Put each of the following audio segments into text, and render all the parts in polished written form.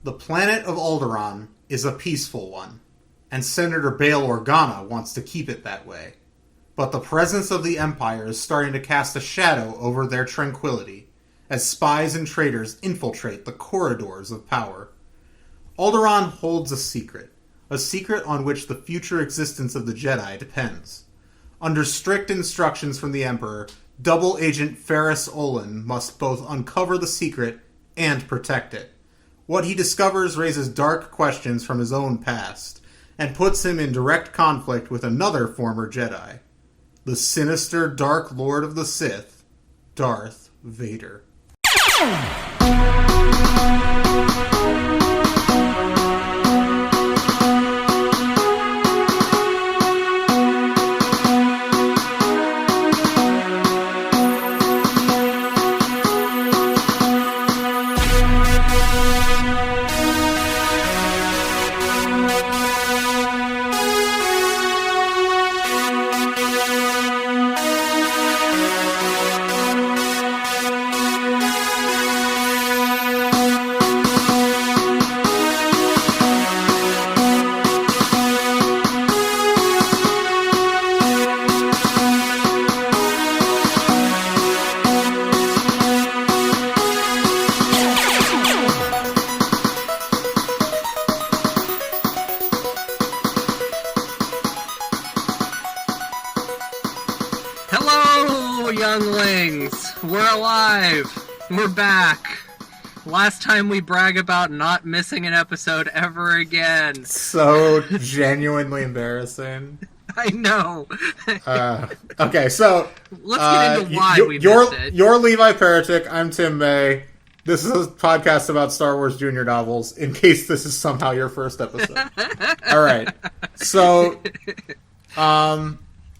The planet of Alderaan is a peaceful one, and Senator Bail Organa wants to keep it that way. But the presence of the Empire is starting to cast a shadow over their tranquility, as spies and traitors infiltrate the corridors of power. Alderaan holds a secret on which the future existence of the Jedi depends. Under strict instructions from the Emperor, Double Agent Ferrus Olin must both uncover the secret and protect it. What he discovers raises dark questions from his own past, and puts him in direct conflict with another former Jedi, the sinister Dark Lord of the Sith, Darth Vader. We're back. Last time we brag about not missing an episode ever again. So genuinely embarrassing. I know. Okay, so let's get into why we missed it. You're Levi Peretic. I'm Tim May. This is a podcast about Star Wars Junior novels, in case this is somehow your first episode. All right. So,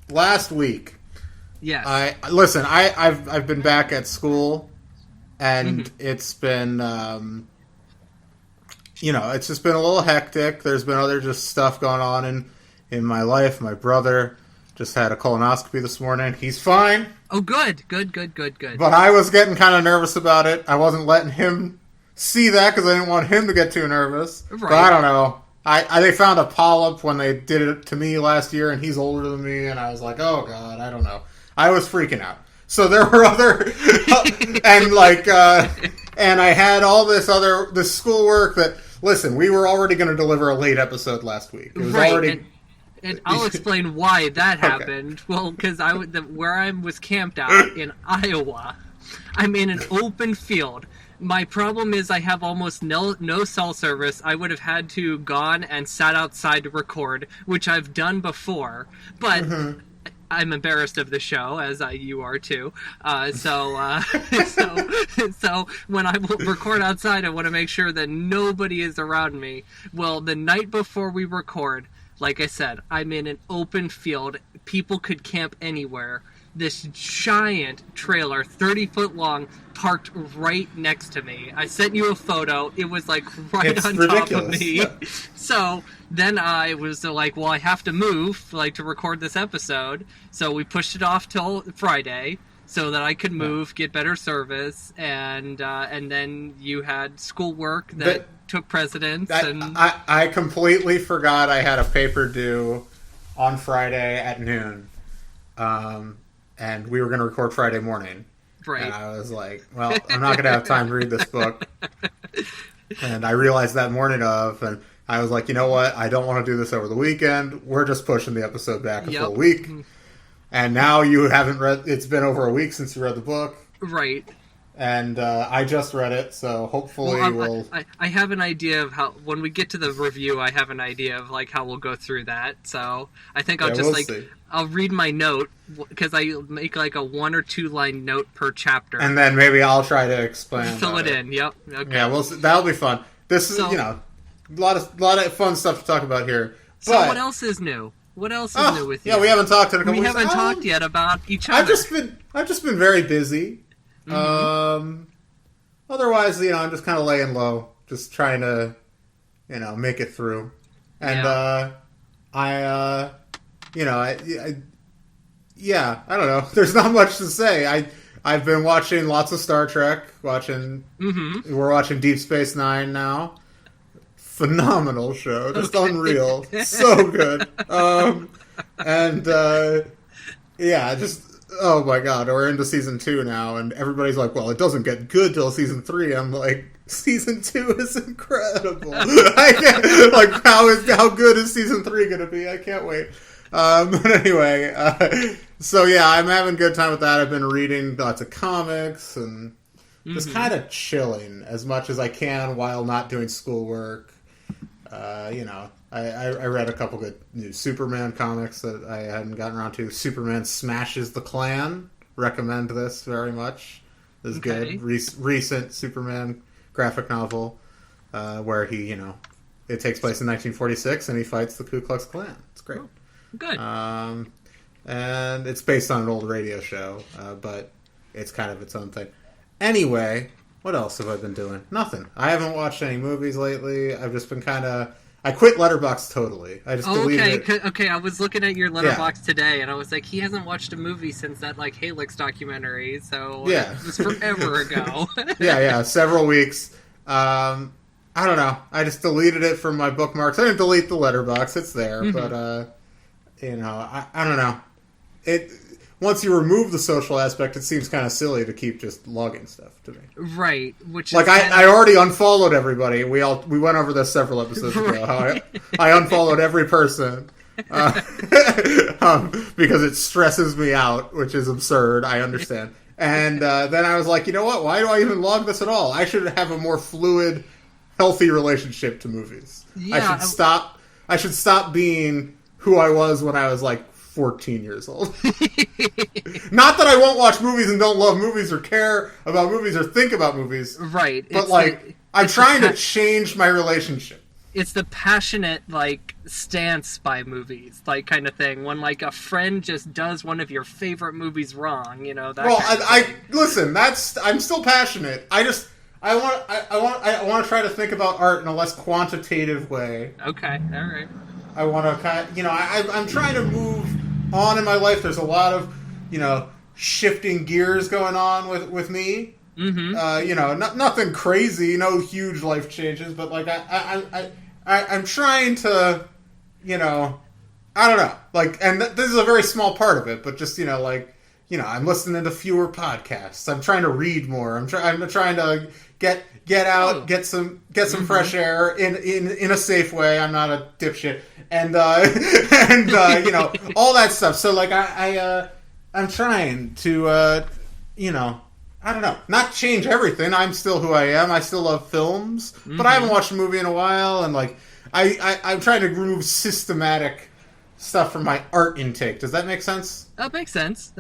last week. Yes. I've been back at school, and it's been, it's just been a little hectic. There's been other just stuff going on in my life. My brother just had a colonoscopy this morning. He's fine. Oh, good. But I was getting kind of nervous about it. I wasn't letting him see that because I didn't want him to get too nervous. Right. But I don't know. They found a polyp when they did it to me last year, and he's older than me, and I was like, oh, God, I don't know. I was freaking out. So there were other, and I had all this schoolwork that, listen, we were already going to deliver a late episode last week. It was already... And I'll explain why that happened. Okay. Well, because where I was camped out in Iowa, I'm in an open field. My problem is I have almost no cell service. I would have had to gone and sat outside to record, which I've done before, but... Mm-hmm. I'm embarrassed of the show, as you are too. So when I record outside, I want to make sure that nobody is around me. Well, the night before we record, like I said, I'm in an open field. People could camp anywhere. This giant trailer, 30 foot long, parked right next to me. I sent you a photo. It was like right on top of me. Yeah. So then I was like, well, I have to move to record this episode. So we pushed it off till Friday so that I could move, get better service, and then you had schoolwork that took precedence. I completely forgot I had a paper due on Friday at noon. And we were going to record Friday morning. Right. And I was like, well, I'm not going to have time to read this book. And I realized that morning and I was like, you know what? I don't want to do this over the weekend. We're just pushing the episode back a full week. And now you haven't read... It's been over a week since you read the book. Right. And I just read it, so hopefully we'll... I have an idea of how... When we get to the review, I have an idea of how we'll go through that. So I think I'll see. I'll read my note, because I make a 1 or 2 line note per chapter. And then maybe I'll try to explain. Fill it in, yep. Okay. Yeah, that'll be fun. This is, a lot of fun stuff to talk about here. So what else is new? What else is new with you? Yeah, we haven't talked in a couple weeks. We haven't talked yet about each other. I've just been very busy. Mm-hmm. Otherwise, I'm just kind of laying low, just trying to, make it through. And I don't know. There's not much to say. I've been watching lots of Star Trek. We're watching Deep Space Nine now. phenomenal show. Just unreal. So good. And yeah, just... Oh my god, we're into season 2 now, and everybody's like, well, it doesn't get good till season 3. I'm like, season 2 is incredible. I can't, like, how good is season 3 gonna be? I can't wait. But anyway, so yeah, I'm having a good time with that. I've been reading lots of comics and just kind of chilling as much as I can while not doing schoolwork. You know, I read a couple good new Superman comics that I hadn't gotten around to. Superman Smashes the Klan. Recommend this very much. This is good. Recent Superman graphic novel where he, you know, it takes place in 1946 and he fights the Ku Klux Klan. It's great. Oh, good. And it's based on an old radio show, but it's kind of its own thing. Anyway, what else have I been doing? Nothing. I haven't watched any movies lately. I've just been kind of... I quit Letterboxd totally. I just deleted it. Okay, I was looking at your Letterboxd today, and I was like, he hasn't watched a movie since that, like, Halix documentary, so it was forever ago. yeah, several weeks. I don't know. I just deleted it from my bookmarks. I didn't delete the Letterboxd. It's there, but, you know, I don't know. Once you remove the social aspect, it seems kind of silly to keep just logging stuff to me. Right. Which like, I already unfollowed everybody. We went over this several episodes ago. How I unfollowed every person because it stresses me out, which is absurd. I understand. And then I was like, you know what? Why do I even log this at all? I should have a more fluid, healthy relationship to movies. Yeah, I should stop being who I was when I was like 14 years old. Not that I won't watch movies and don't love movies or care about movies or think about movies. Right. But, like, I'm trying to change my relationship. It's the passionate, like, stance by movies, like, kind of thing. When, like, a friend just does one of your favorite movies wrong, you know, that listen, I'm still passionate. I want to try to think about art in a less quantitative way. Okay, all right. I want to kind of, you know, I'm trying to move on in my life. There's a lot of, you know, shifting gears going on with me. Mm-hmm. You know, nothing crazy, no huge life changes, but like I'm trying to, you know, I don't know, like, and this is a very small part of it, but just, you know, like, you know, I'm listening to fewer podcasts. I'm trying to read more. I'm trying to get out, get some fresh air in a safe way. I'm not a dipshit, and you know, all that stuff. So like I'm trying to you know, I don't know, not change everything. I'm still who I am. I still love films, but I haven't watched a movie in a while, and like I'm trying to remove systematic stuff from my art intake. Does that make sense? That makes sense.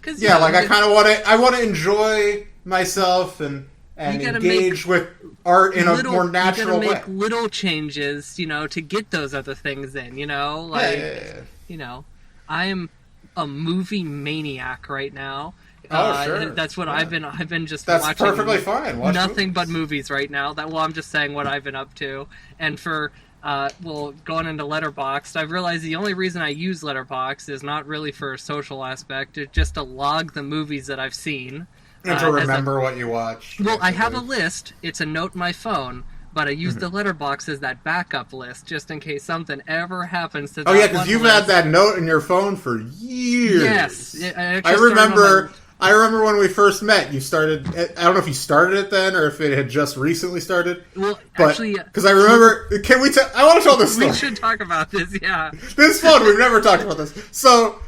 Cause, yeah, like I kind of want to enjoy myself and engage with art in a more natural way. You gotta make little changes, you know, to get those other things in, you know? Like, you know, I am a movie maniac right now. Oh, sure. That's what I've been just That's watching. That's perfectly fine. Watch nothing movies. But movies right now. I'm just saying what I've been up to. And for, going into Letterboxd, I've realized the only reason I use Letterboxd is not really for a social aspect. It's just to log the movies that I've seen. And to remember what you watch. Well, I have a list. It's a note in my phone, but I use the Letterboxd as that backup list, just in case something ever happens to that. Oh yeah, because you've had that note in your phone for years. Yes, I remember. I remember when we first met. You started. I don't know if you started it then, or if it had just recently started. Well, actually, because I remember. Can we? I want to tell this story. We should talk about this. Yeah, this is fun. We've never talked about this. So.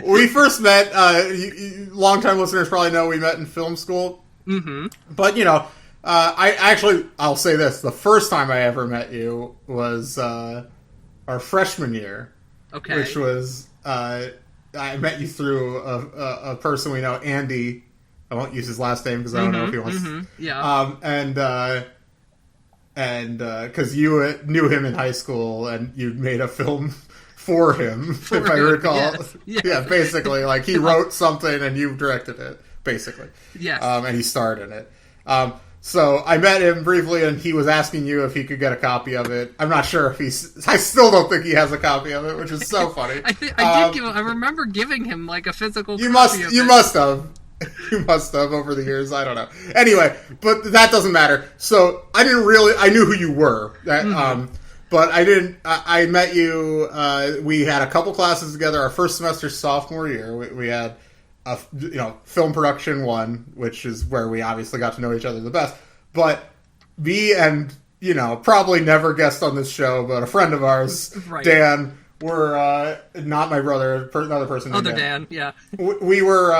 We first met, long-time listeners probably know we met in film school. Mm-hmm. But, you know, I'll say this. The first time I ever met you was our freshman year. Okay. Which was, I met you through a person we know, Andy. I won't use his last name because I don't know if he wants to. Yeah. And because you knew him in high school and you made a film for him, if I recall. Yes. Yeah, basically, like he wrote something and you directed it, basically. Yes. And he starred in it. So I met him briefly, and he was asking you if he could get a copy of it. I'm not sure if I still don't think he has a copy of it, which is so funny. I remember giving him like a physical copy of it. You must have. You must have over the years. I don't know. Anyway, but that doesn't matter. So I knew who you were. But I didn't. I met you. We had a couple classes together. Our first semester, sophomore year, we had film production 1, which is where we obviously got to know each other the best. But me and probably never guest on this show, but a friend of ours, right. Dan, were not my brother, another person. Other Dan, yeah. We were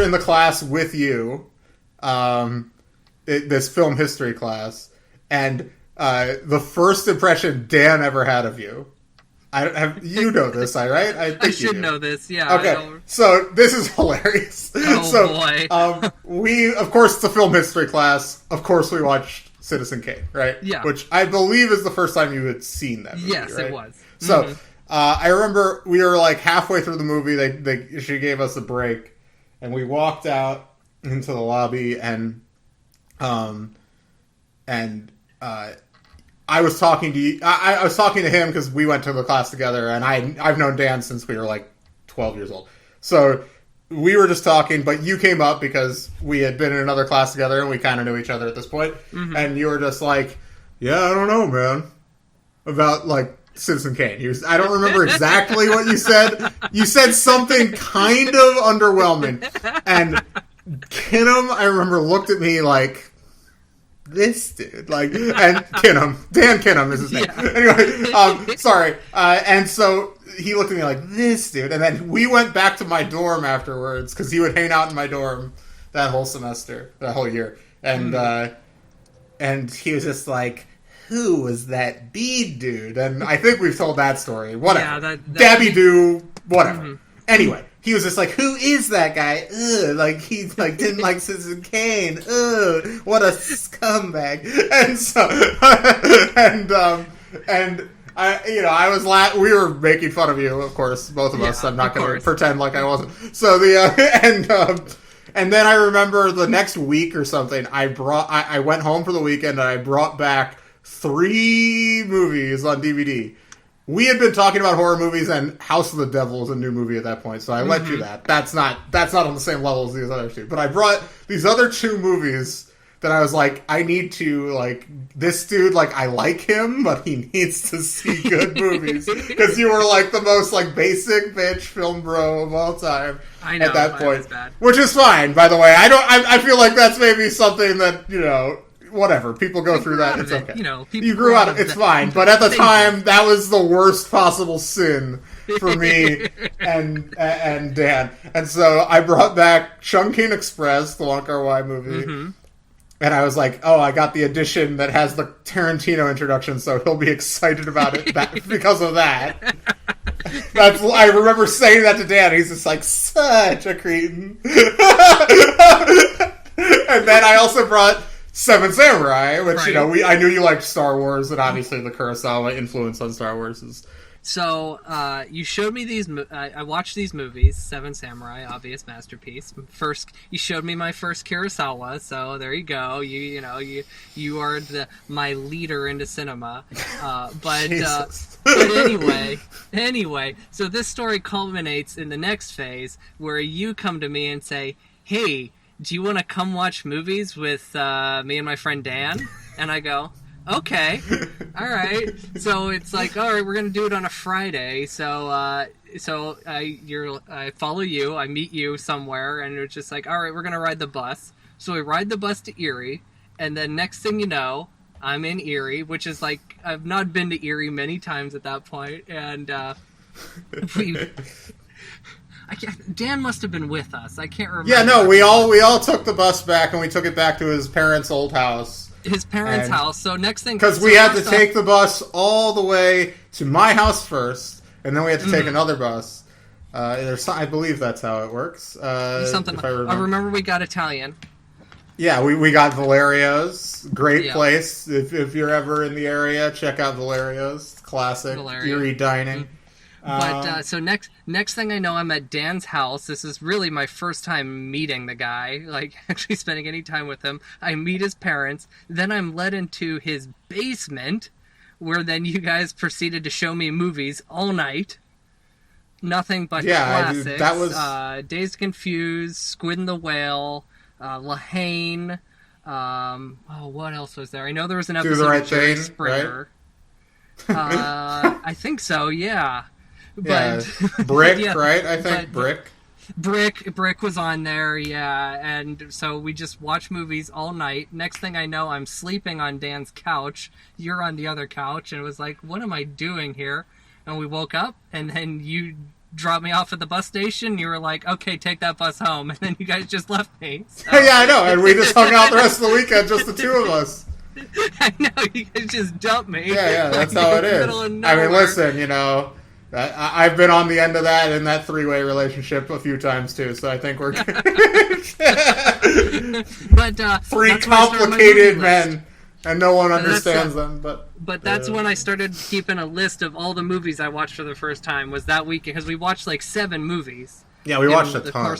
in the class with you, this film history class, and. The first impression Dan ever had of you. You know this, right? I should know this, yeah. Okay, so this is hilarious. Boy. We, of course, it's a film history class. Of course, we watched Citizen Kane, right? Yeah. Which I believe is the first time you had seen that movie, yes, right? It was. So, I remember we were like halfway through the movie. She gave us a break, and we walked out into the lobby, and I was talking to you. I was talking to him because we went to the class together, and I've known Dan since we were like 12 years old. So we were just talking, but you came up because we had been in another class together, and we kind of knew each other at this point. Mm-hmm. And you were just like, "Yeah, I don't know, man, about like Citizen Kane." I don't remember exactly what you said. You said something kind of underwhelming, and Kinham, I remember, looked at me like. This dude, and Kinham, Dan Kinham is his name. Yeah. Anyway, sorry. And so he looked at me like, this dude. And then we went back to my dorm afterwards because he would hang out in my dorm that whole semester, that whole year. And he was just like, who was that Bede dude? And I think we've told that story. Whatever. Yeah, Dabby Doo, whatever. Mm-hmm. Anyway. He was just like, who is that guy? Ugh, like, he didn't like Citizen Kane. Ugh, what a scumbag. And so, I was we were making fun of you, of course, both of us. I'm not going to pretend like I wasn't. So and then I remember the next week or something, I went home for the weekend and I brought back 3 movies on DVD. We had been talking about horror movies, and House of the Devil is a new movie at that point, so I let you that. That's not on the same level as these other 2. But I brought these other 2 movies that I was like, I need to, this dude, I like him, but he needs to see good movies. Because you were, the most, basic bitch film bro of all time. I know, at that point. Was bad. Which is fine, by the way. I feel like that's maybe something that, whatever. People go through that. It's okay. You grew out of it. It's fine. But at the time, that was the worst possible sin for me and Dan. And so I brought back Chungking Express, the Wong Kar-wai movie. Mm-hmm. And I was like, oh, I got the edition that has the Tarantino introduction, so he'll be excited about it because of that. I remember saying that to Dan. He's just like, such a cretin. And then I also brought Seven Samurai, which, right. I knew you liked Star Wars, and obviously the Kurosawa influence on Star Wars is... So, you showed me these... I watched these movies, Seven Samurai, obvious masterpiece. You showed me my first Kurosawa, so there you go. You are my leader into cinema. But anyway, so this story culminates in the next phase, where you come to me and say, hey... do you want to come watch movies with me and my friend Dan? And I go, okay, all right. So it's like, all right, we're going to do it on a Friday. So I follow you, I meet you somewhere, and it's just like, all right, we're going to ride the bus. So we ride the bus to Erie, and then next thing you know, I'm in Erie, which is like, I've not been to Erie many times at that point, and Dan must have been with us. I can't remember. Yeah, no, we all took the bus back, and we took it back to his parents' old house. His parents' house. So next thing... because we had to take the bus all the way to my house first, and then we had to take another bus. I believe that's how it works. Something. I remember we got Italian. Yeah, we got Valerio's. Great place. If you're ever in the area, check out Valerio's. Classic. Erie dining. But so next thing I know, I'm at Dan's house. This is really my first time meeting the guy, actually spending any time with him. I meet his parents. Then I'm led into his basement, where then you guys proceeded to show me movies all night. nothing but Yeah, classics. that was Dazed Confused, Squid and the Whale, Lahane. What else was there? I know there was an Do episode the Right of Jerry Thing, Springer. Right? I think so. Yeah. yeah. But Brick, yeah, right? I think Brick. Brick was on there, yeah, and so we just watch movies all night. Next thing I know, I'm sleeping on Dan's couch. You're on the other couch, and it was like, what am I doing here? And we woke up, and then you dropped me off at the bus station. You were like, okay, take that bus home, and then you guys just left me. So. Yeah, I know, and we just hung out the rest of the weekend, just the two of us. I know, you guys just dumped me. Yeah, that's how it is. I mean, listen, you know, I've been on the end of that in that three-way relationship a few times too, so I think we're good. But three complicated men, and no one understands them. But that's when I started keeping a list of all the movies I watched for the first time. Was that weekend, because we watched like 7 movies. Yeah, we watched a ton.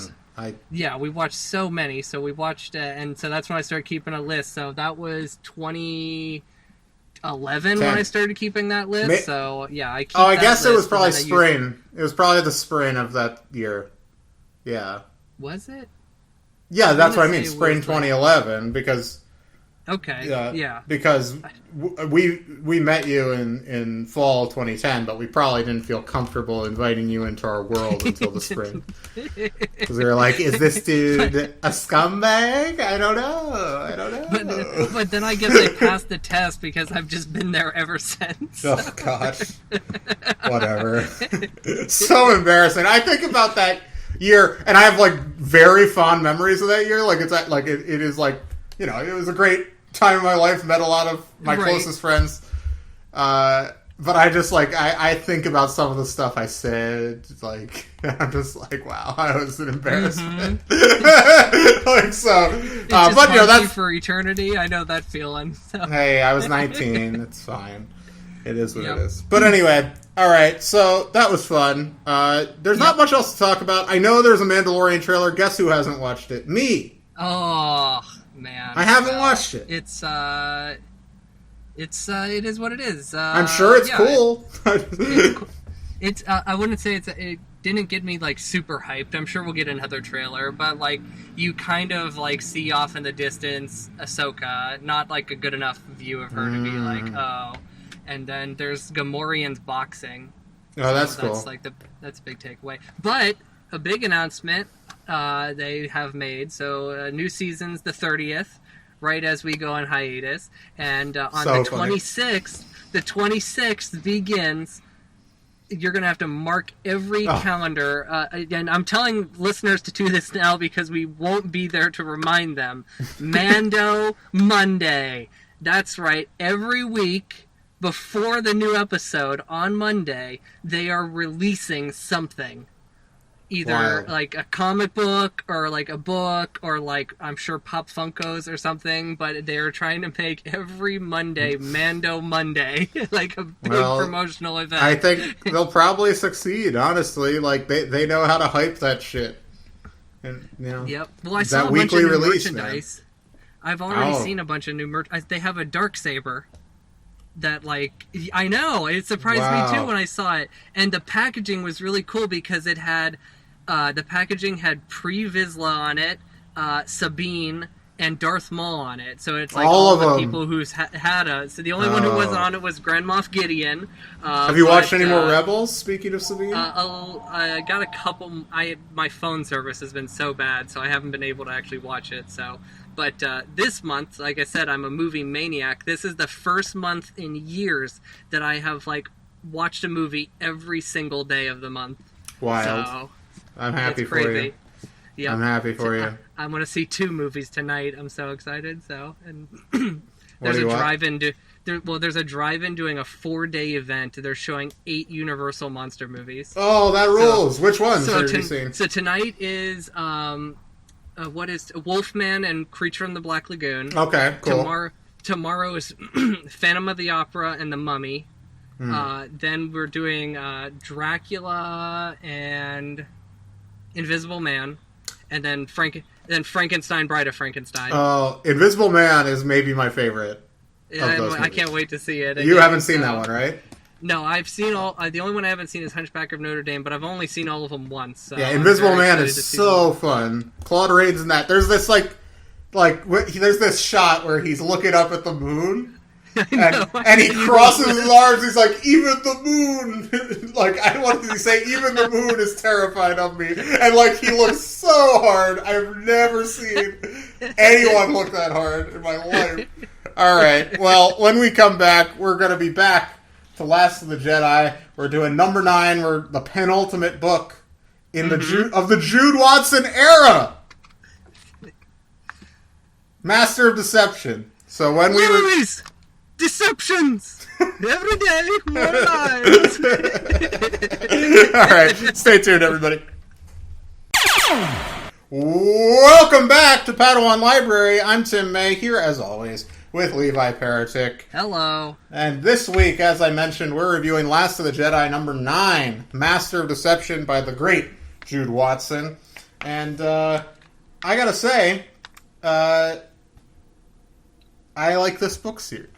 Yeah, we watched so many. So we watched, and so that's when I started keeping a list. So that was 2011 when I started keeping that list. So yeah, I guess it was probably spring. It was probably the spring of that year. Yeah. Was it? Yeah, that's what I mean. Spring 2011, because. Okay. Yeah. Because we met you in fall 2010, but we probably didn't feel comfortable inviting you into our world until the spring. Because we were like, is this dude a scumbag? I don't know. But then I guess I passed the test because I've just been there ever since. Oh, gosh. Whatever. So embarrassing. I think about that year, and I have, like, very fond memories of that year. Like, it is, like, you know, it was a great time in my life, met a lot of my closest friends. But I just, like, I think about some of the stuff I said, like, I'm just like, wow, I was an embarrassment. Like, so, but, you know, that's... for eternity, I know that feeling. So. Hey, I was 19, it's fine. It is what it is. But anyway, alright, so that was fun. There's not much else to talk about. I know there's a Mandalorian trailer. Guess who hasn't watched it? Me! Oh... Man, I haven't watched it. It is what it is. I'm sure it's cool. It's I wouldn't say it didn't get me like super hyped. I'm sure we'll get another trailer, but like you kind of like see off in the distance Ahsoka, not like a good enough view of her to be like, oh. And then there's Gamorreans boxing. Oh, that's so cool. That's a big takeaway. But a big announcement they have made. So new season's the 30th, right as we go on hiatus. And on the 26th, the 26th begins. You're going to have to mark every calendar. And I'm telling listeners to do this now because we won't be there to remind them. Mando Monday. That's right. Every week before the new episode on Monday, they are releasing something. Either like a comic book or like a book or like I'm sure Pop Funkos or something, but they're trying to make every Monday Mando Monday, like a big promotional event. I think they'll probably succeed, honestly. Like they know how to hype that shit. And you know, yep. Well, I saw a bunch of new merchandise. Man. I've already seen a bunch of new merch. They have a Darksaber. That like I know it surprised me too when I saw it, and the packaging was really cool because it had. The packaging had Pre Vizsla on it, Sabine, and Darth Maul on it. So it's like all of the people who's had a... So the only one who wasn't on it was Grand Moff Gideon. Have you watched any more Rebels, speaking of Sabine? I got a couple... My phone service has been so bad, so I haven't been able to actually watch it. So, but this month, like I said, I'm a movie maniac. This is the first month in years that I have like watched a movie every single day of the month. Wild. So, I'm happy for you. Yep. I'm happy for you. I'm going to see 2 movies tonight. I'm so excited. So, and there's a drive-in. There's a drive-in doing a 4-day event. They're showing 8 Universal monster movies. Oh, that rules! So, which ones have you seen? So tonight is what is Wolfman and Creature from the Black Lagoon. Okay, cool. Tomorrow is Phantom of the Opera and The Mummy. Then we're doing Dracula and Invisible Man, and then Frankenstein, Bride of Frankenstein. Oh, Invisible Man is maybe my favorite. I can't wait to see it. You haven't seen that one, right? No, I've seen all. The only one I haven't seen is Hunchback of Notre Dame, but I've only seen all of them once. So Yeah, Invisible Man is so fun. Claude Rains in that. There's this there's this shot where he's looking up at the moon. And he crosses his arms. He's like, even the moon. Like, I wanted to say, even the moon is terrified of me. And like, he looks so hard. I've never seen anyone look that hard in my life. All right. Well, when we come back, we're going to be back to Last of the Jedi. We're doing number 9. We're the penultimate book in the Jude Watson era. Master of Deception. So when we were... Deceptions! Every day, more lives! Alright, stay tuned, everybody. Welcome back to Padawan Library. I'm Tim May, here as always with Levi Paratic. Hello. And this week, as I mentioned, we're reviewing Last of the Jedi number 9, Master of Deception by the great Jude Watson. And I gotta say, I like this book series.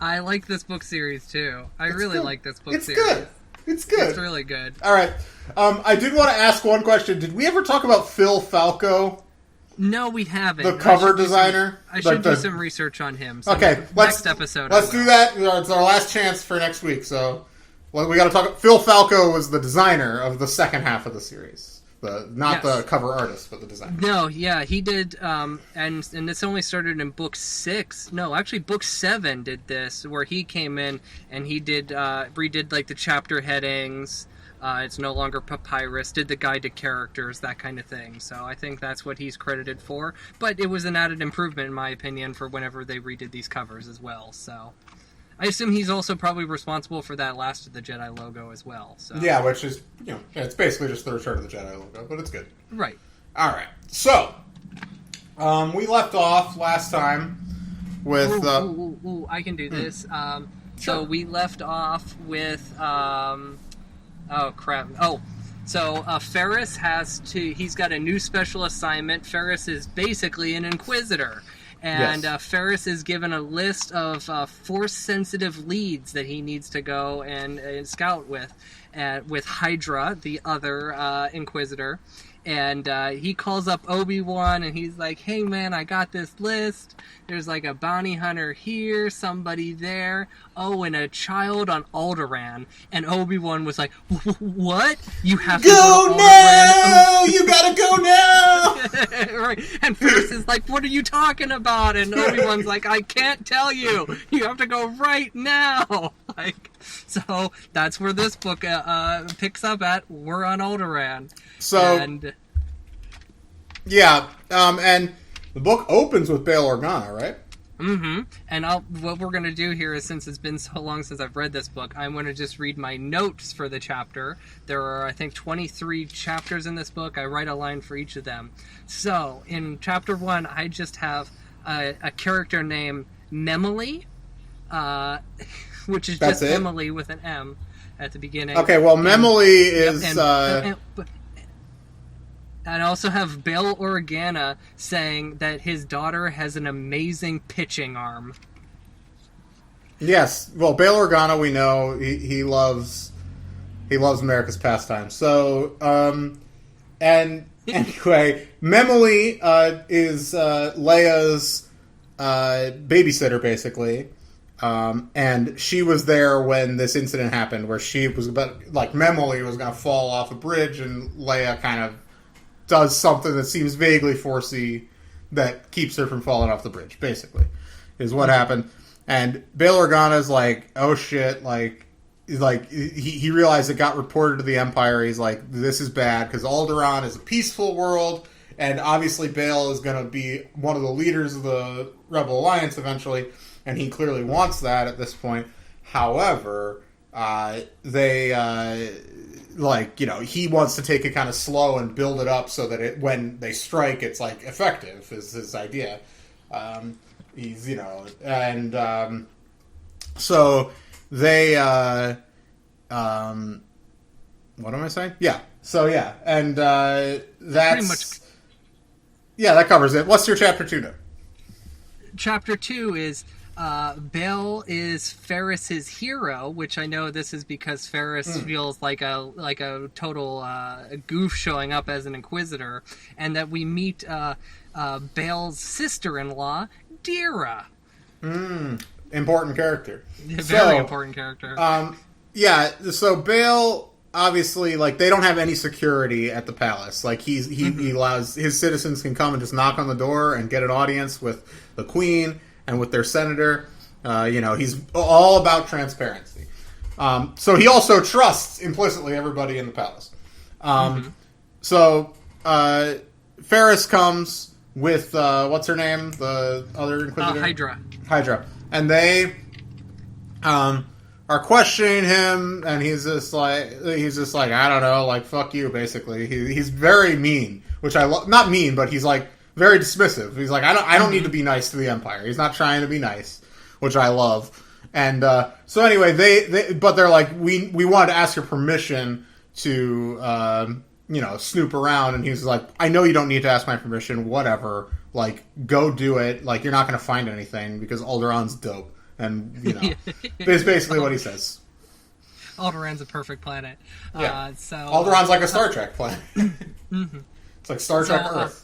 I like this book series, too. I really like this book series. It's good. It's really good. All right. I did want to ask one question. Did we ever talk about Phil Falco? No, we haven't. The cover designer? I should do some research on him. Okay. Next episode. Let's do that. It's our last chance for next week. So we got to talk. Phil Falco was the designer of the second half of the series. Not the cover artist, but the designer. No, yeah, he did, and this only started in book 6. No, actually, book 7 did this, where he came in and he did redid like the chapter headings. It's no longer papyrus. Did the guide to characters, that kind of thing. So I think that's what he's credited for. But it was an added improvement, in my opinion, for whenever they redid these covers as well. So I assume he's also probably responsible for that Last of the Jedi logo as well. So. Yeah, which is, it's basically just the Return of the Jedi logo, but it's good. Right. All right. So, we left off last time with... I can do this. Sure. So we left off with... oh, crap. Oh, so Ferris he's got a new special assignment. Ferris is basically an Inquisitor. And yes. Ferris is given a list of Force-sensitive leads that he needs to go and scout with Hydra, the other Inquisitor. And he calls up Obi-Wan, and he's like, hey, man, I got this list. There's like a bounty hunter here, somebody there. Oh, and a child on Alderaan. And Obi-Wan was like, what? You have to go to now! You gotta go now! Right. And Ferris is like, what are you talking about? And Obi-Wan's like, I can't tell you. You have to go right now. So that's where this book picks up at. We're on Alderaan. Yeah, and the book opens with Bail Organa, right? Mm-hmm. And what we're going to do here is, since it's been so long since I've read this book, I'm going to just read my notes for the chapter. There are, I think, 23 chapters in this book. I write a line for each of them. So, in chapter 1, I just have a character named Memily, which is That's just it? Emily with an M at the beginning. Okay, well, Memily is... And I also have Bail Organa saying that his daughter has an amazing pitching arm. Yes, well, Bail Organa, we know he loves America's pastime. So, and anyway, Memily is Leia's babysitter, basically. And she was there when this incident happened, where she was Memily was going to fall off a bridge, and Leia kind of does something that seems vaguely Forcey that keeps her from falling off the bridge, basically, is what happened. And Bail Organa's like, oh shit, he realized it got reported to the Empire. He's like, this is bad, because Alderaan is a peaceful world, and obviously Bail is going to be one of the leaders of the Rebel Alliance eventually, and he clearly wants that at this point. However, he wants to take it kind of slow and build it up so that when they strike, it's effective, is his idea. So they, what am I saying? Yeah. So yeah, and that's pretty much... yeah, that covers it. What's your chapter 2 note? Chapter 2 is Bail is Ferris's hero, which I know this is because Ferris feels like a total goof showing up as an Inquisitor, and that we meet Bail's sister-in-law, Dira. Important character. Very important character. Yeah, so Bail, obviously, like, they don't have any security at the palace. Like, he allows his citizens can come and just knock on the door and get an audience with the Queen and with their senator. He's all about transparency. So he also trusts implicitly everybody in the palace. So Ferris comes with what's her name, the other Inquisitor, Hydra, and they are questioning him, and he's just like I don't know, like fuck you, basically. He's very mean, which I love. Not mean, but he's like very dismissive. He's like, I don't need to be nice to the Empire. He's not trying to be nice, which I love. And so anyway, they're like, we wanted to ask your permission to snoop around, and he's like, I know you don't need to ask my permission. Whatever, like go do it. Like you're not going to find anything because Alderaan's dope, and it's basically what he says. Alderaan's a perfect planet. Yeah. Alderaan's like a Star Trek planet. It's like Star Trek Earth.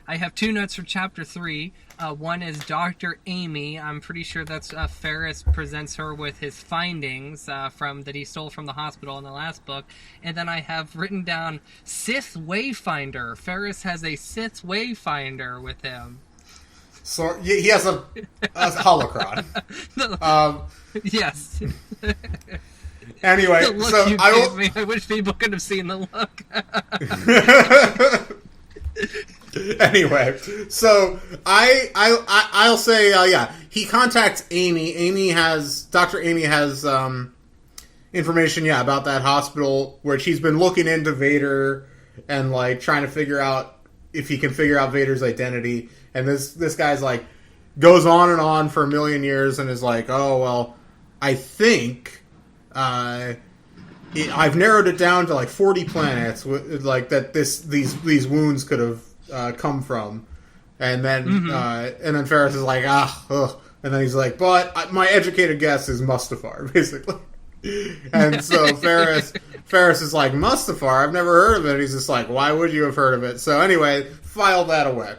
I have 2 notes for Chapter 3. One is Dr. Amy. I'm pretty sure that's Ferris presents her with his findings that he stole from the hospital in the last book. And then I have written down Sith Wayfinder. Ferris has a Sith Wayfinder with him. So he has a holocron. Yes. Anyway, the look so you gave me, I wish people could have seen the look. Anyway, so I'll say he contacts Amy. Dr. Amy has information about that hospital, where she's been looking into Vader and like trying to figure out if he can figure out Vader's identity. And this guy's like goes on and on for a million years and is like, oh well, I think I've narrowed it down to like 40 planets, like that these wounds could have come from, and then Ferris is like, and then he's like, but my educated guess is Mustafar, basically. And so Ferris is like, Mustafar, I've never heard of it. He's just like, why would you have heard of it? So anyway, file that away.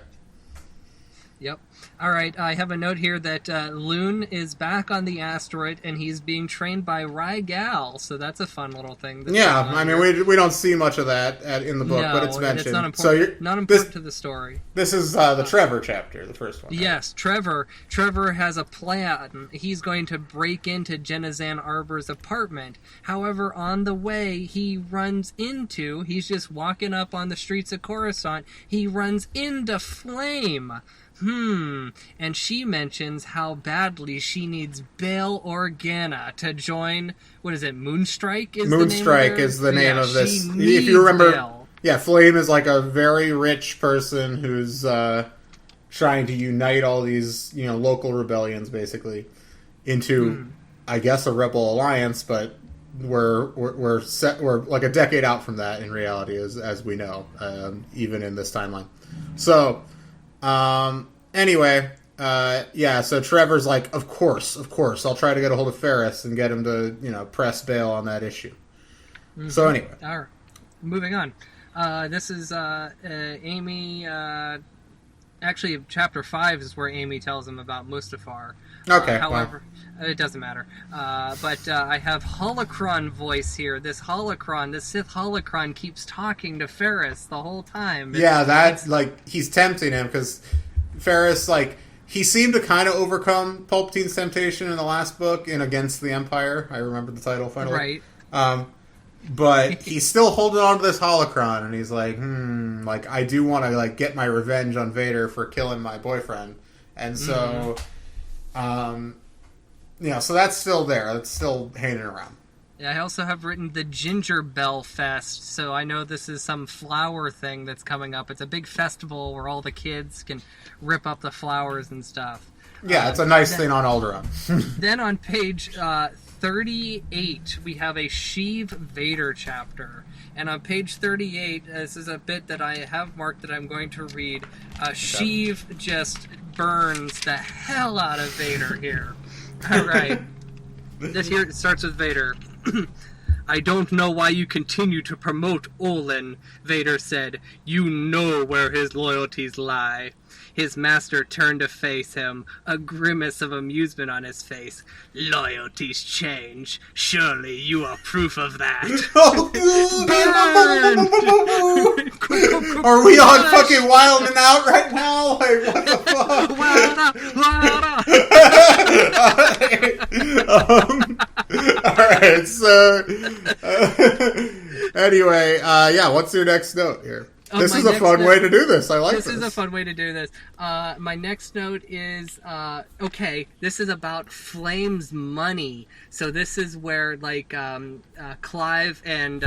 Yep. All right, I have a note here that Loon is back on the asteroid, and he's being trained by Rygal, so that's a fun little thing. Yeah, I mean, we don't see much of that in the book, but it's mentioned. It's not important, not important to the story. This is the Trevor chapter, the first one. Right? Yes, Trevor. Trevor has a plan. He's going to break into Genazan Arbor's apartment. However, on the way, he's just walking up on the streets of Coruscant, he runs into Flame. And she mentions how badly she needs Bail Organa to join. What is it? Moonstrike is Moonstrike is the name of this. If you remember, Bail. Yeah, Flame is like a very rich person who's trying to unite all these local rebellions basically into, I guess, a rebel alliance. But we're like a decade out from that in reality, as we know, even in this timeline. So. Anyway, so Trevor's like, of course, I'll try to get a hold of Ferris and get him to, press Bail on that issue. So anyway. All right. Moving on. This is, Amy, actually, Chapter 5 is where Amy tells him about Mustafar. Okay. However, it doesn't matter. But I have Holocron voice here. This Sith Holocron keeps talking to Ferris the whole time. That's like, he's tempting him because Ferris, like, he seemed to kind of overcome Palpatine's temptation in the last book in Against the Empire. I remember the title finally. Right. But he's still holding on to this holocron, and he's like, like, I do want to, like, get my revenge on Vader for killing my boyfriend. And so, so that's still there. That's still hanging around. Yeah, I also have written the Ginger Bell Fest, so I know this is some flower thing that's coming up. It's a big festival where all the kids can rip up the flowers and stuff. Yeah, it's a nice thing on Alderaan. Then on page 38, we have a Sheev Vader chapter. And on page 38, this is a bit that I have marked that I'm going to read. Sheev just burns the hell out of Vader here. All right. This here starts with Vader. I don't know why you continue to promote Olin, Vader said. You know where his loyalties lie. His master turned to face him, a grimace of amusement on his face. Loyalties change. Surely you are proof of that. Are we on fucking Wild and Out right now? Like, what the fuck? Alright, so... anyway, yeah, what's your next note here? This is a fun way to do this. I like this. This is a fun way to do this. My next note is, okay, this is about Flame's money. So this is where, like, Clive and,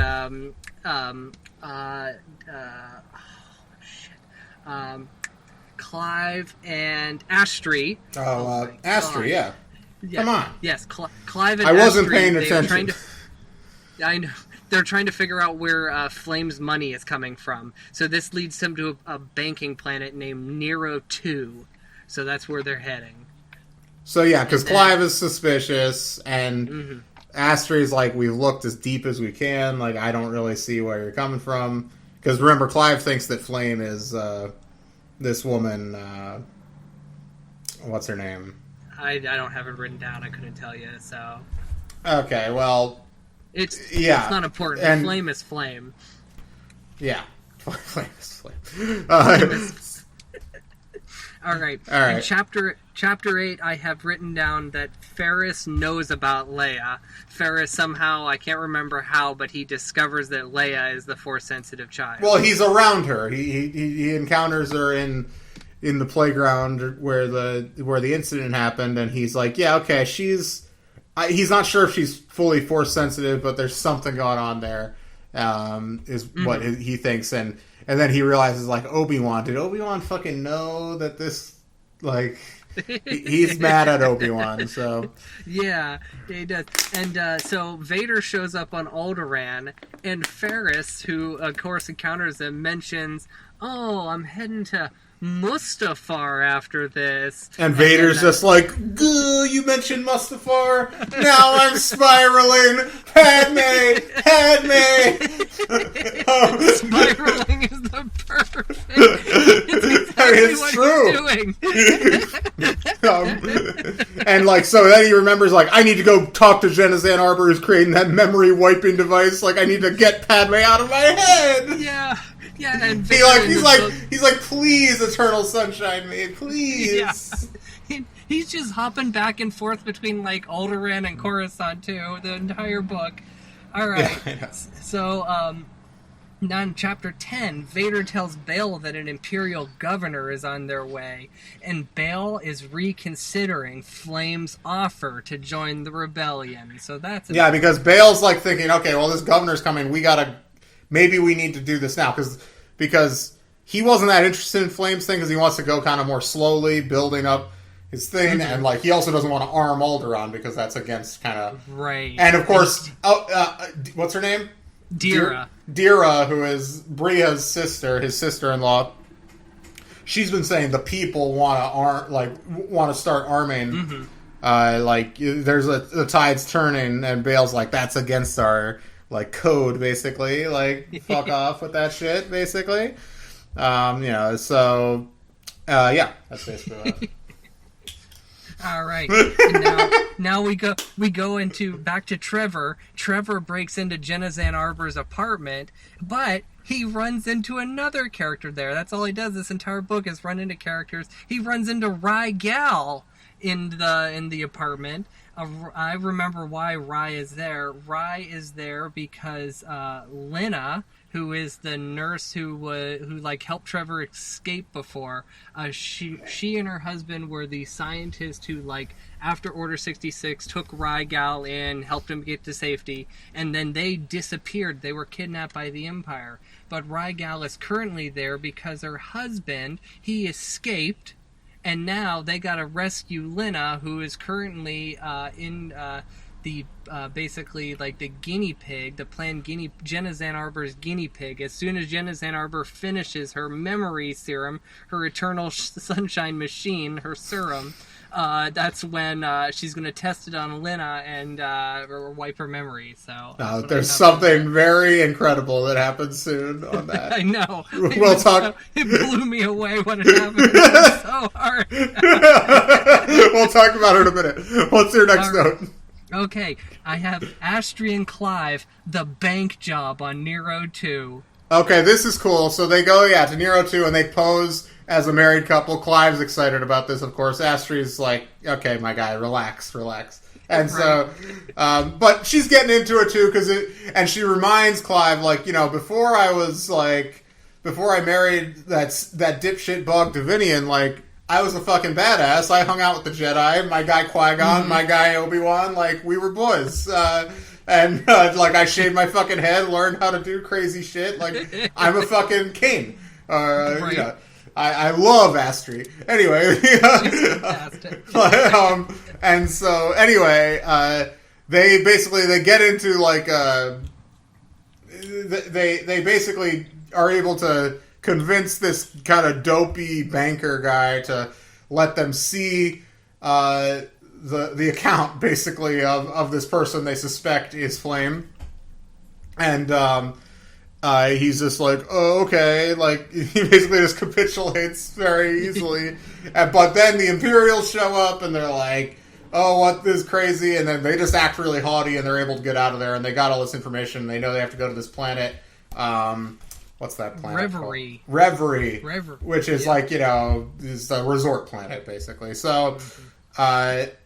Clive and Astri. Oh, Astri, yeah. Come on. Yes, Clive and I wasn't Astri, paying attention. I know. They're trying to figure out where Flame's money is coming from. So this leads them to a banking planet named Nero 2. So that's where they're heading. So yeah, because Clive is suspicious, and Astri's like, we've looked as deep as we can. Like, I don't really see where you're coming from. Because remember, Clive thinks that Flame is this woman. What's her name? I don't have it written down. I couldn't tell you. So. Okay, well. It's not important. And, Flame is Flame. Yeah. Flame is Flame. All right. In chapter 8, I have written down that Ferris knows about Leia. Ferris somehow, I can't remember how, but he discovers that Leia is the Force-sensitive child. Well, he's around her. He encounters her in the playground where the incident happened, and he's like, yeah, okay, he's not sure if she's fully Force sensitive, but there's something going on there, what he thinks, and then he realizes, like, Obi-Wan. Did Obi-Wan fucking know that this, like, he's mad at Obi-Wan, so. Yeah, he does. And so Vader shows up on Alderaan, and Ferris, who, of course, encounters him, mentions, oh, I'm heading to Mustafar after this. And Vader's just like, you mentioned Mustafar, now I'm spiraling, Padme. Spiraling is the perfect. It's true. And like, so then he remembers, like, I need to go talk to Genevieve Arbor, who's creating that memory wiping device. Like, I need to get Padme out of my head. Yeah. Yeah, and he's like, please, Eternal Sunshine me, please. Yeah. He's just hopping back and forth between, like, Alderaan and Coruscant too, the entire book. All right. Yeah, so, now in chapter 10, Vader tells Bail that an Imperial governor is on their way, and Bail is reconsidering Flame's offer to join the rebellion. So that's because Bail's like thinking, okay, well, this governor's coming, maybe we need to do this now, because he wasn't that interested in Flame's thing, because he wants to go kind of more slowly, building up his thing, and like he also doesn't want to arm Alderaan, because that's against kind of... Right. And of course, what's her name? Dira. Dira, who is Bria's sister, his sister-in-law. She's been saying the people want to start arming. Like, there's the tide's turning, and Bail's like, that's against our... like, code, basically. Like, fuck off with that shit, basically. So, yeah, that's basically that. All right. And now we go back to Trevor. Trevor breaks into Jenna Zan Arbor's apartment, but he runs into another character there. That's all he does this entire book is run into characters. He runs into Rye Gal in the apartment. I remember why Rye is there. Rye is there because Lena, who is the nurse who like helped Trevor escape before, she and her husband were the scientists who, like, after Order 66 took Rye Gal in, helped him get to safety, and then they disappeared. They were kidnapped by the Empire. But Rye Gal is currently there because her husband, he escaped. And now they gotta rescue Lena, who is currently the basically like the guinea pig, the planned Jenna Zan Arbor's guinea pig. As soon as Jenna Zan Arbor finishes her memory serum, her eternal sunshine machine, her serum, that's when she's going to test it on Lena and wipe her memory. So there's something very incredible that happens soon on that. I know. We'll talk. It blew me away when it happened. It was so hard. We'll talk about it in a minute. What's your next note? Okay, I have Astrid and Clive, the bank job on Nero 2. Okay, this is cool. So they go, to Nero 2, and they pose as a married couple. Clive's excited about this, of course. Astrid's like, okay, my guy, relax. And so, but she's getting into it too, and she reminds Clive, like, before I married that dipshit bog Davinian, like, I was a fucking badass. I hung out with the Jedi, my guy Qui-Gon, my guy Obi-Wan, like, we were boys. And I shaved my fucking head, learned how to do crazy shit. Like, I'm a fucking king. Right. I love Astrid. Anyway. She's fantastic. And so, anyway, they get into, like, they basically are able to convince this kind of dopey banker guy to let them see the account, basically, of this person they suspect is Flame. And he's just like, oh, okay. Like, he basically just capitulates very easily. But then the Imperials show up, and they're like, oh, what is crazy? And then they just act really haughty, and they're able to get out of there, and they got all this information. They know they have to go to this planet. What's that planet Reverie. called? Reverie. Which is like, is a resort planet, basically. So, they're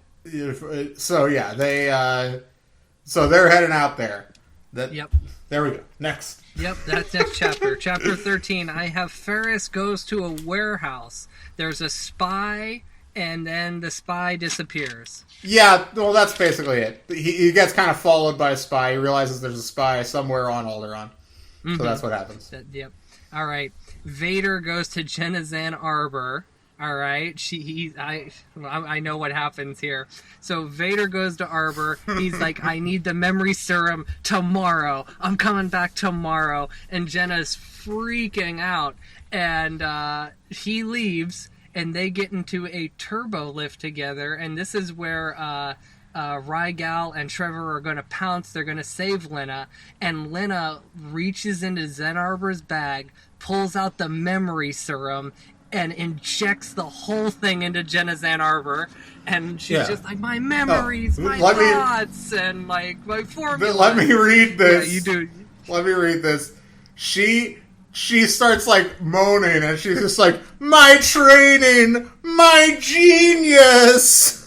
heading out there. Yep. There we go. Next. Yep, that's next chapter. Chapter 13, I have Ferris goes to a warehouse. There's a spy, and then the spy disappears. Yeah, well, that's basically it. He gets kind of followed by a spy. He realizes there's a spy somewhere on Alderaan. So that's what happens. Yep. All right. Vader goes to Jenna Zan Arbor. All right. I know what happens here. So Vader goes to Arbor. He's like, I need the memory serum tomorrow. I'm coming back tomorrow. And Jenna's freaking out. And he leaves, and they get into a turbo lift together. And this is where Rygal and Trevor are going to pounce. They're going to save Lena, and Lena reaches into Zen Arbor's bag, pulls out the memory serum, and injects the whole thing into Jenna Zan Arbor. And she's just like, my memories, my thoughts, and like my formula. Let me read this. Yeah, you do. Let me read this. She starts like moaning, and she's just like, my training, my genius.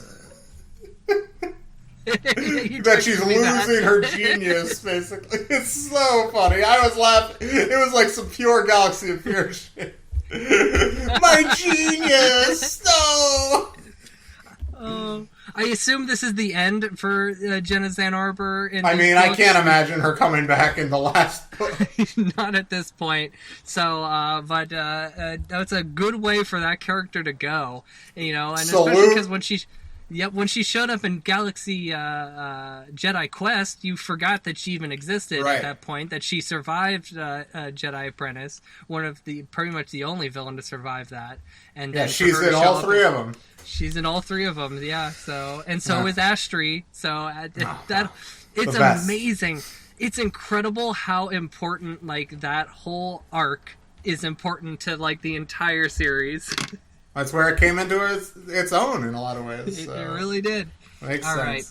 That she's losing her genius, basically. It's so funny. I was laughing. It was like some pure Galaxy of Fear shit. My genius! No! I assume this is the end for Jenna Zan Arbor. I can't imagine her coming back in the last book. Not at this point. So, but that's a good way for that character to go. And especially because when she showed up in Galaxy Jedi Quest, you forgot that she even existed at that point, that she survived Jedi Apprentice, pretty much the only villain to survive that. And then she's in all three of them. She's in all three of them, yeah. So is Astrid. So it's amazing. It's incredible how important that whole arc is important to the entire series. That's where it came into its own in a lot of ways. It really did. Makes All sense. Right.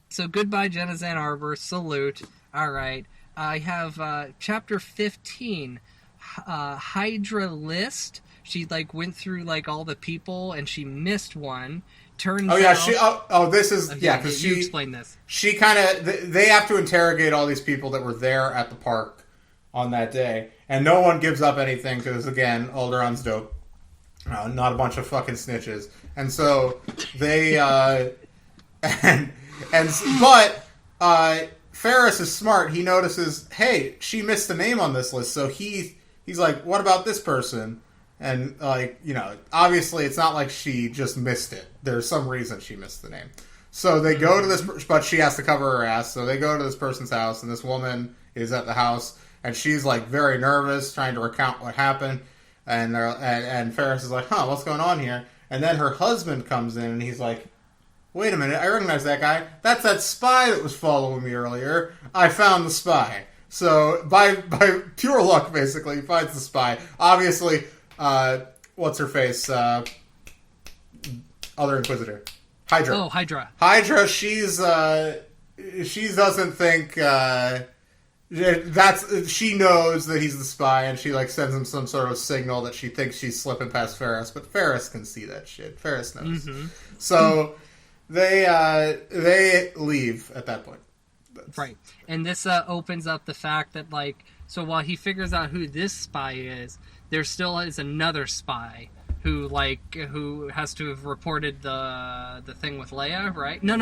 So goodbye, Jenna Zan Arbor. Salute. All right. I have chapter 15, Hydra List. She went through all the people and she missed one. Turns out. This is because you explain this. She kind of they have to interrogate all these people that were there at the park on that day, and no one gives up anything because again, Alderaan's dope. Not a bunch of fucking snitches. And so they, but Ferris is smart. He notices, hey, she missed a name on this list. So he's like, what about this person? And obviously it's not like she just missed it. There's some reason she missed the name. So they go to this, but she has to cover her ass. So they go to this person's house, and this woman is at the house, and she's like very nervous, trying to recount what happened. And Ferris is like, "Huh, what's going on here?" And then her husband comes in, and he's like, "Wait a minute, I recognize that guy. That's that spy that was following me earlier. I found the spy." So by pure luck, basically, he finds the spy. Obviously, what's her face? Other Inquisitor. Hydra. Oh, Hydra. Hydra, she doesn't think she knows that he's the spy, and she like sends him some sort of signal that she thinks she's slipping past Ferris, but Ferris can see that shit. Ferris knows. Mm-hmm. So they leave at that point. Right. And this opens up the fact that like, so while he figures out who this spy is, there still is another spy who has to have reported the thing with Leia, right? No.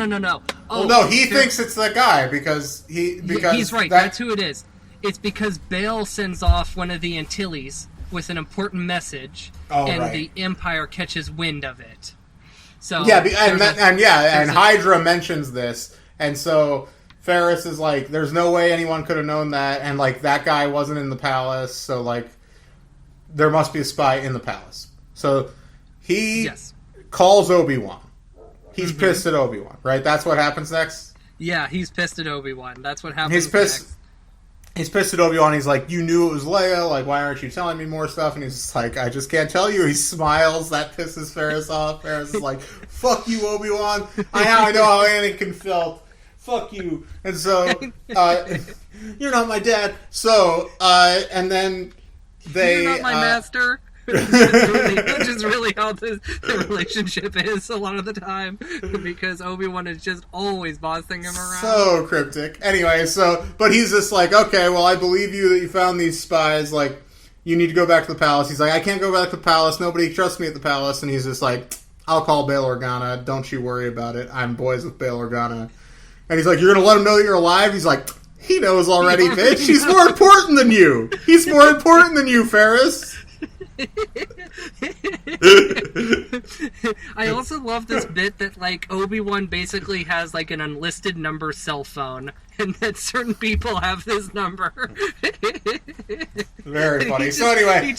Oh, no, he thinks it's that guy because he's right. That's who it is. It's because Bail sends off one of the Antilles with an important message, the Empire catches wind of it. So yeah, and Hydra mentions this, and so Ferris is like, "There's no way anyone could have known that," and like that guy wasn't in the palace, so like there must be a spy in the palace. So he calls Obi-Wan. He's pissed at Obi-Wan, right? That's what happens next? Yeah, he's pissed at Obi-Wan. That's what happens next. He's pissed at Obi-Wan. He's like, "You knew it was Leia. Like, why aren't you telling me more stuff?" And he's just like, "I just can't tell you." He smiles. That pisses Ferris off. Ferris is like, "Fuck you, Obi-Wan. I know how Anakin felt. Fuck you." And so, you're not my dad. So, and then they... You're not my master. Which is really how the relationship is a lot of the time, because Obi-Wan is just always bossing him around. So cryptic. Anyway, but he's just like, "Okay, well, I believe you that you found these spies. Like, you need to go back to the palace." He's like, "I can't go back to the palace. Nobody trusts me at the palace." And he's just like, "I'll call Bail Organa. Don't you worry about it. I'm boys with Bail Organa." And he's like, "You're going to let him know that you're alive?" He's like, "He knows already, bitch. He's more important than you. He's more important than you, Ferris." I also love this bit that like Obi-Wan basically has like an unlisted number cell phone, and that certain people have this number. Very funny. So anyway,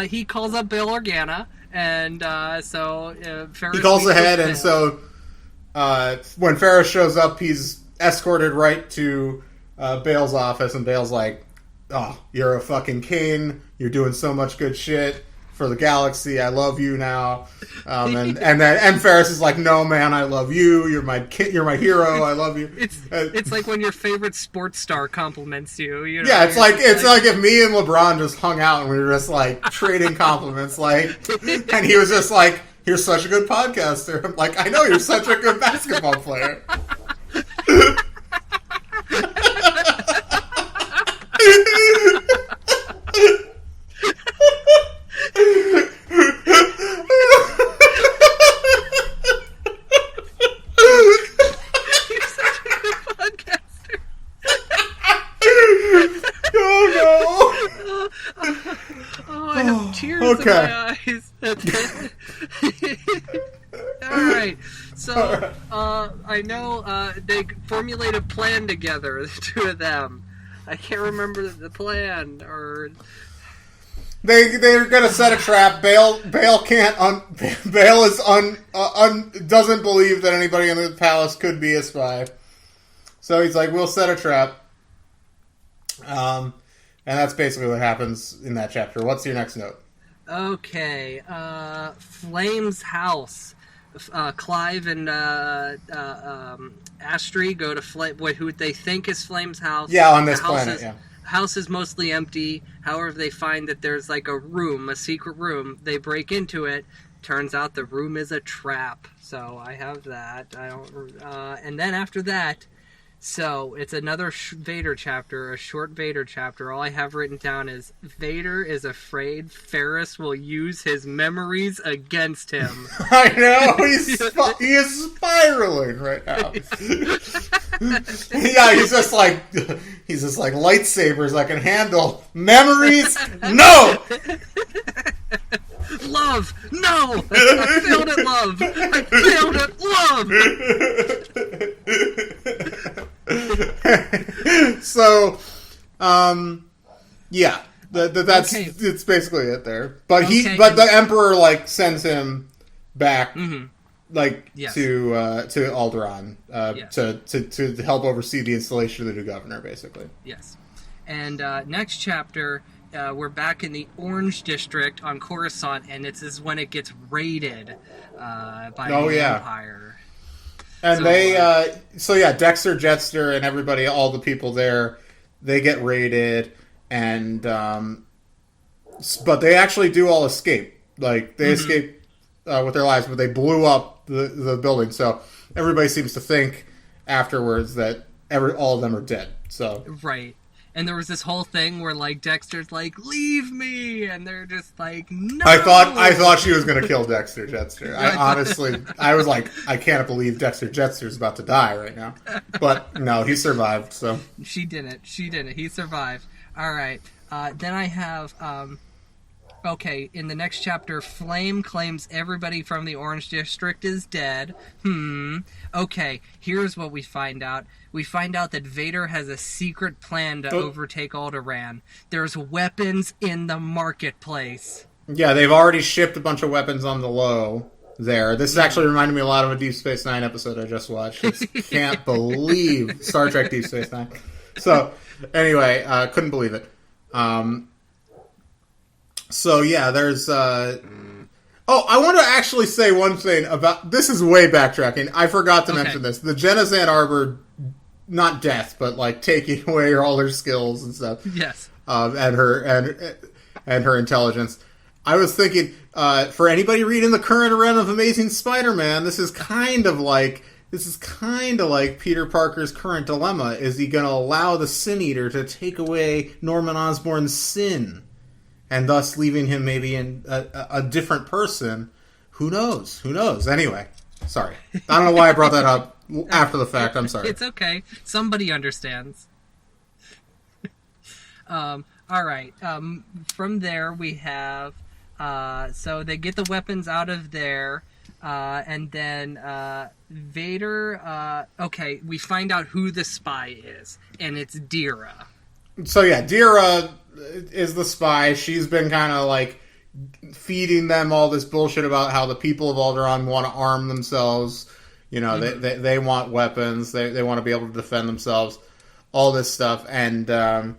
he calls up Bail Organa, and Ferris, he calls ahead, and so when Ferris shows up, he's escorted right to Bail's office, and Bail's like, "Oh, you're a fucking king. You're doing so much good shit for the galaxy. I love you now." And Ferris is like, "No, man, I love you. You're my hero. I love you." It's like when your favorite sports star compliments you. You know, yeah, it's like if me and LeBron just hung out and we were just like trading compliments, like, and he was just like, "You're such a good podcaster." I'm like, "I know you're such a good basketball player." I have tears in my eyes. Alright, so I know they formulate a plan together, the two of them. I can't remember the plan, or... They're gonna set a trap. Bail doesn't believe that anybody in the palace could be a spy. So he's like, "We'll set a trap." And that's basically what happens in that chapter. What's your next note? Okay, Flame's house. Clive and Astri go to who they think is Flame's house. Yeah, on this planet, yeah. House is mostly empty. However, they find that there's like a secret room. They break into it. Turns out the room is a trap. So I have that. And then after that, so it's another Vader chapter, a short Vader chapter. All I have written down is Vader is afraid Ferris will use his memories against him. I know, he is spiraling right now. Yeah, he's just like lightsabers I can handle. Memories? No! Love! No! I failed at love! I failed at love! So, yeah, that's Okay. it's basically it there. But Okay, but the Emperor like sends him back, like Yes. to Alderaan, Yes. to help oversee the installation of the new governor, basically. Yes. And next chapter, we're back in the Orange District on Coruscant, and this is when it gets raided by the Empire. And So, they, Dexter, Jetster, and everybody, all the people there, they get raided, and but they actually do all escape. Like they escape with their lives, but they blew up the building. So everybody seems to think afterwards that all of them are dead. So right. And there was this whole thing where like Dexter's like, "Leave me," and they're just like, "No." I thought she was gonna kill Dexter Jetster. I was like, I can't believe Dexter Jetster's about to die right now. But no, he survived. So She didn't. He survived. All right. Then I have. Okay, in the next chapter, Flame claims everybody from the Orange District is dead. Okay, here's what we find out. We find out that Vader has a secret plan to overtake Alderaan. There's weapons in the marketplace. yeah, they've already shipped a bunch of weapons on the low there. This actually reminded me a lot of a Deep Space Nine episode I just watched. I can't believe Star Trek Deep Space Nine. So, anyway, couldn't believe it. So yeah, there's. I want to actually say one thing about this. Is way backtracking. I forgot to mention this. The Genasan Arbor, not death, but like taking away all her skills and stuff. Yes. And her intelligence. I was thinking, for anybody reading the current run of Amazing Spider-Man, this is kind of like Peter Parker's current dilemma. Is he going to allow the Sin Eater to take away Norman Osborn's sin? And thus leaving him maybe in a different person. Who knows? Anyway, sorry. I don't know why I brought that up after the fact. I'm sorry. It's okay. Somebody understands. All right. From there, we have... so they get the weapons out of there. And then Vader... okay, we find out who the spy is. And it's Dira. So yeah, Dira is the spy. She's been kind of like feeding them all this bullshit about how the people of Alderaan want to arm themselves. You know, they want weapons. They want to be able to defend themselves. All this stuff. And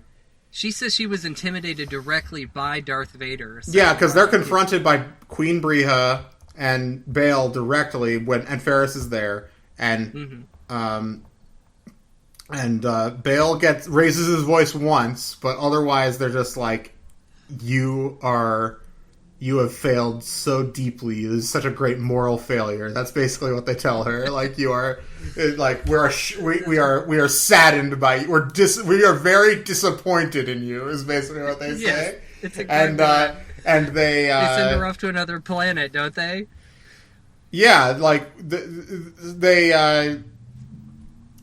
she says she was intimidated directly by Darth Vader. So, yeah, because they're confronted by Queen Breha and Bail directly and Ferris is there. And Bail raises his voice once, but otherwise they're just like, you have failed so deeply. This is such a great moral failure. That's basically what they tell her. Like, you are, like, we are saddened by you. We are very disappointed in you. Is basically what they say. Yes, it's a and they they send her off to another planet, don't they? Yeah, like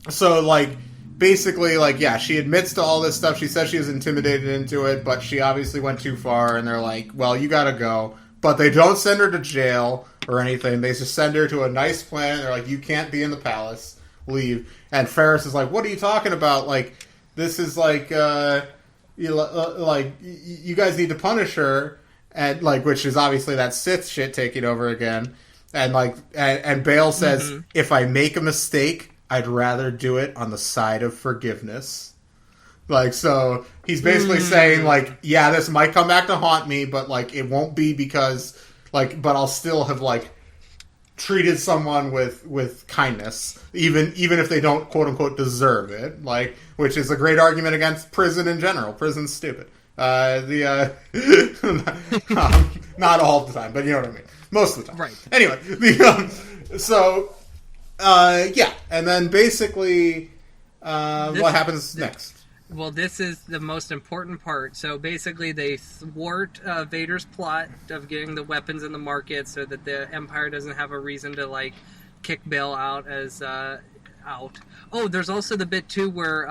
so like. Basically, like, yeah, she admits to all this stuff. She says she was intimidated into it, but she obviously went too far, and they're like, well, you gotta go. But they don't send her to jail or anything. They just send her to a nice planet. They're like, you can't be in the palace. Leave. And Ferris is like, what are you talking about? Like, this is like, you guys need to punish her. And, like, which is obviously that Sith shit taking over again. And, like, and Bail says, if I make a mistake, I'd rather do it on the side of forgiveness. Like, so he's basically saying, like, yeah, this might come back to haunt me, but, like, it won't be because, like, but I'll still have, like, treated someone with kindness, even if they don't, quote unquote, deserve it. Like, which is a great argument against prison in general. Prison's stupid. Not all the time, but you know what I mean. Most of the time. Right. Anyway, yeah, and then basically, what happens next? Well, this is the most important part. So basically, they thwart Vader's plot of getting the weapons in the market so that the Empire doesn't have a reason to, like, kick Bail out as out. Oh, there's also the bit, too, where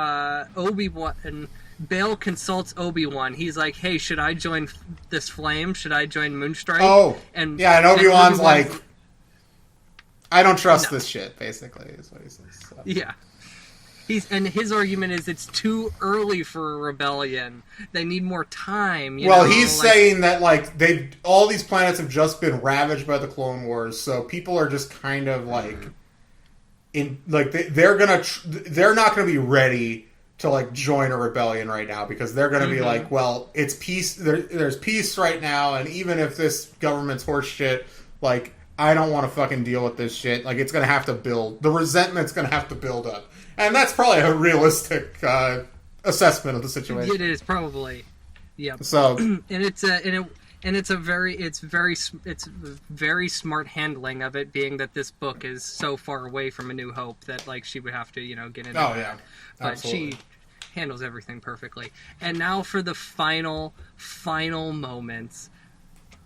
Obi-Wan and Bail consults Obi-Wan. He's like, hey, should I join this flame? Should I join Moonstrike? Oh, and yeah, and Obi-Wan's like... I don't trust this shit, basically, is what he says. So. Yeah. His argument is it's too early for a rebellion. They need more time. He's saying that all these planets have just been ravaged by the Clone Wars, so people are just kind of they're not gonna be ready to join a rebellion right now because they're gonna be it's peace. There's peace right now, and even if this government's horse shit, I don't want to fucking deal with this shit. It's gonna have to build. The resentment's gonna have to build up. And that's probably a realistic assessment of the situation. It is probably, yeah. So, it's very smart handling of it, being that this book is so far away from A New Hope that she would have to get into. Oh yeah, but she handles everything perfectly. And now for the final moments,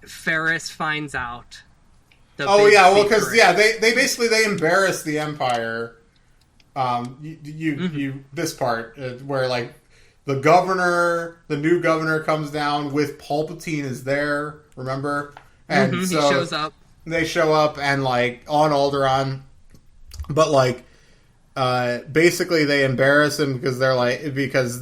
Ferris finds out. Because they basically embarrass the Empire. This part where the new governor comes down with Palpatine is there, remember? And he shows up. They show up and on Alderaan, but basically they embarrass him because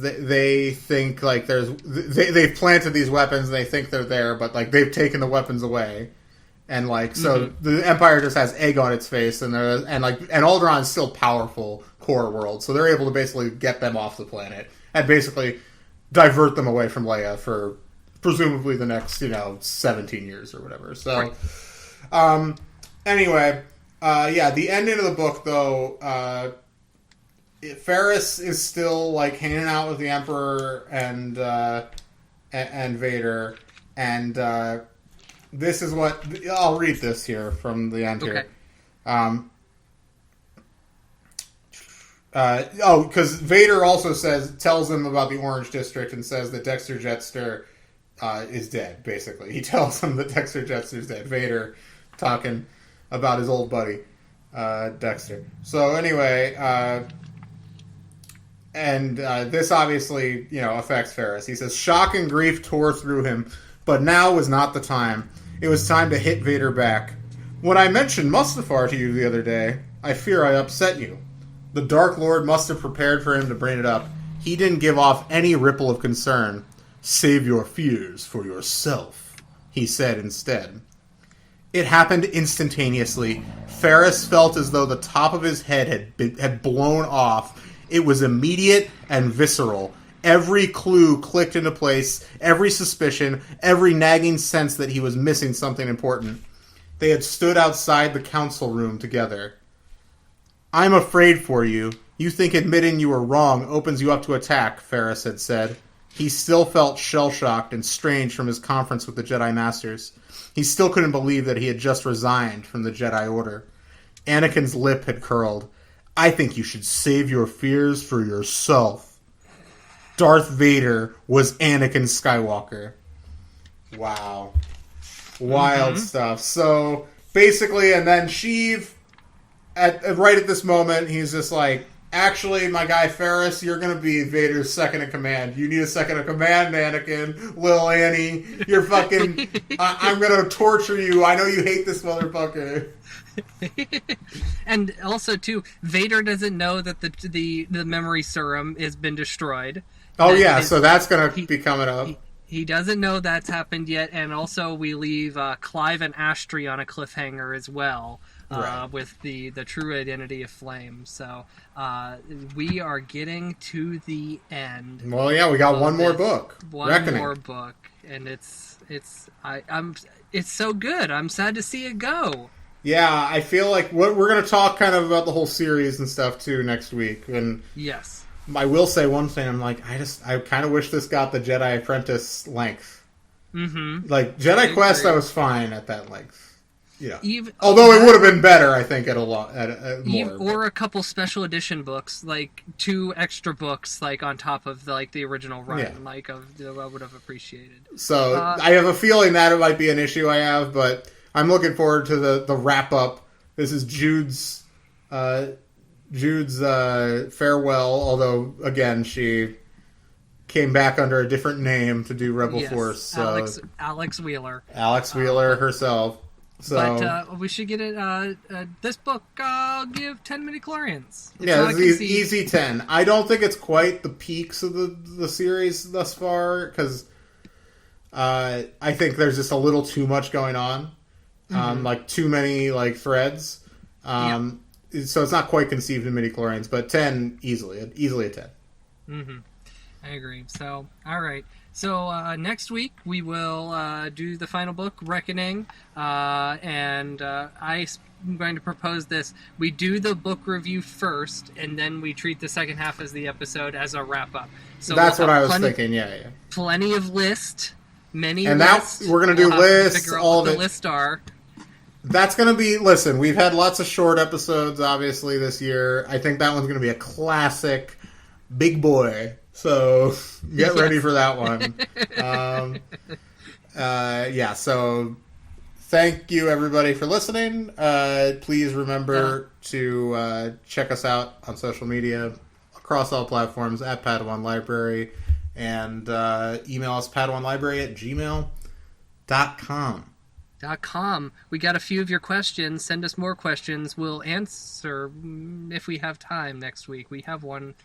they think they've planted these weapons and they think they're there, but they've taken the weapons away. And the Empire just has egg on its face, and Alderaan's still powerful core world, so they're able to basically get them off the planet and basically divert them away from Leia for presumably the next 17 years or whatever. So, anyway, the ending of the book though, Ferris is still hanging out with the Emperor and Vader, and this is what I'll read this here from the end here. Because Vader also tells him about the Orange District and says that Dexter Jettster is dead. Basically, he tells him that Dexter Jettster's dead. Vader talking about his old buddy Dexter. So anyway, this obviously affects Ferris. He says shock and grief tore through him, but now was not the time. It was time to hit Vader back. When I mentioned Mustafar to you the other day, I fear I upset you. The Dark Lord must have prepared for him to bring it up. He didn't give off any ripple of concern. Save your fears for yourself, he said instead. It happened instantaneously. Ferris felt as though the top of his head had blown off. It was immediate and visceral. Every clue clicked into place, every suspicion, every nagging sense that he was missing something important. They had stood outside the council room together. I'm afraid for you. You think admitting you were wrong opens you up to attack, Ferris had said. He still felt shell-shocked and strange from his conference with the Jedi Masters. He still couldn't believe that he had just resigned from the Jedi Order. Anakin's lip had curled. I think you should save your fears for yourself. Darth Vader was Anakin Skywalker. Wow. Wild stuff. So, basically, and then Sheev, right at this moment, he's just actually, my guy Ferris, you're going to be Vader's second in command. You need a second in command, Anakin. Lil Annie, you're fucking... I'm going to torture you. I know you hate this motherfucker. And also, too, Vader doesn't know that the memory serum has been destroyed. Oh, yeah, so that's going to be coming up. He doesn't know that's happened yet, and also we leave Clive and Astri on a cliffhanger as well, right, with the true identity of Flame. So we are getting to the end. Well, yeah, we got one more book. One more book, and it's so good. I'm sad to see it go. Yeah, I feel like we're going to talk kind of about the whole series and stuff too next week, and yes. I will say one thing. I'm I kind of wish this got the Jedi Apprentice length. Mm-hmm. Jedi Quest, I was fine at that length. Yeah. Although it would have been better, I think, at more. Or a couple special edition books, 2 extra books, on top of the original run, I would have appreciated. So I have a feeling that it might be an issue I have, but I'm looking forward to the wrap up. This is Jude's farewell, although, again, she came back under a different name to do Rebel Force. Alex Wheeler. Alex Wheeler herself. So, but we should get it. This book, I'll give 10 midichlorians. It's easy 10. I don't think it's quite the peaks of the series thus far, because I think there's just a little too much going on. Like too many threads. So it's not quite conceived in midichlorians, but 10 easily a 10. Mm-hmm. I agree. So, all right. So next week we will do the final book, Reckoning, and I'm going to propose this. We do the book review first, and then we treat the second half as the episode as a wrap-up. So that's what I was thinking, yeah. Plenty of list, many and lists. And we're going to do lists, all of it. The lists are. That's going to be, listen, we've had lots of short episodes, obviously, this year. I think that one's going to be a classic big boy. So get ready for that one. So thank you, everybody, for listening. Please remember to check us out on social media across all platforms at Padawan Library, and email us padawanlibrary@gmail.com. We got a few of your questions. Send us more questions. We'll answer if we have time next week. We have one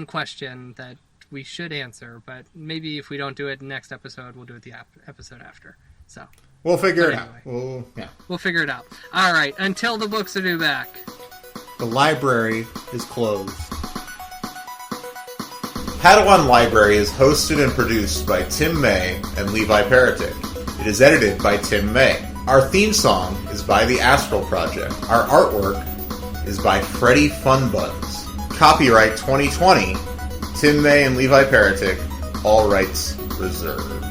question that we should answer, but maybe if we don't do it next episode, we'll do it the episode after. So we'll figure it out. We'll figure it out. All right. Until the books are due back, the library is closed. Padawan Library is hosted and produced by Tim May and Levi Peretic. It is edited by Tim May. Our theme song is by the Astral Project. Our artwork is by Freddie Funbuns. Copyright 2020, Tim May and Levi Peretic, all rights reserved.